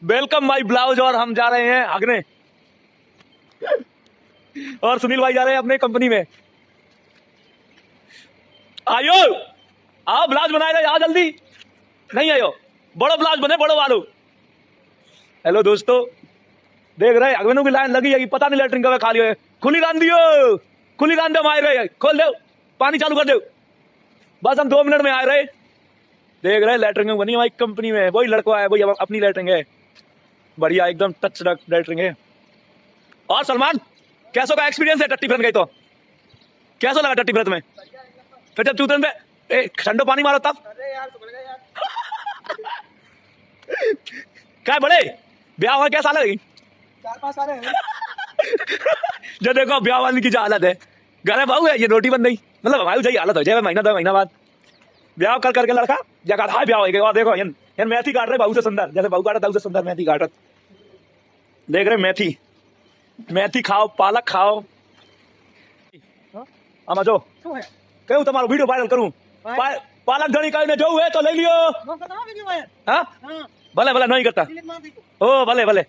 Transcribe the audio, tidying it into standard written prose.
Welcome my blouse. और हम जा रहे हैं हगने, और सुनील भाई जा रहे हैं अपने कंपनी में। आयो, आओ ब्लाउज बनाए रहे, आओ जल्दी। नहीं आयो, बड़ो ब्लाउज बने, बड़ो वालो। हेलो दोस्तों, देख रहे अगवेनों की लाइन लगी है, पता नहीं लेटरिन कब खाली है। खुली रान दियो, खुली रान दो, आए रहे, खोल दो, पानी चालू कर दो। बस हम 2 मिनट में आए रहे। देख रहे लेटरिंग बनी हमारी कंपनी में, वही लड़का है, वही अपनी लेटरिंग है, बढ़िया एकदम टच लेटरिंग है। और सलमान, कैसो का एक्सपीरियंस है टट्टी भरत गई तो? कैसा लगा टट्टी भरत में? फिर जब चूतन पे ठंडो पानी मारो तब? अरे यार सुधर गया यार। क्या बड़े ब्याह हुआ क्या साल है? 4-5 साल है। जो देखो ब्याह वाली की जो हालत है, घर बहू है, ये रोटी बन नहीं, मतलब हमारी सही हालत हो जाए महीना 2 महीना बाद ब्याह कर करके लड़का जगह हाय ब्याह हो गया। और देखो यन मेथी काट रहे बहू से सुंदर, जैसे बहू काटा था उससे सुंदर मेथी काटत। देख रहे मेथी, मेथी खाओ, पालक खाओ। आमा जो कहूँ तुम्हारा वीडियो वायरल करूँ, पालक धनी का जो है तो ले लियो। वीडियो है। हाँ हां भले भले नहीं करता, ओ भले भले।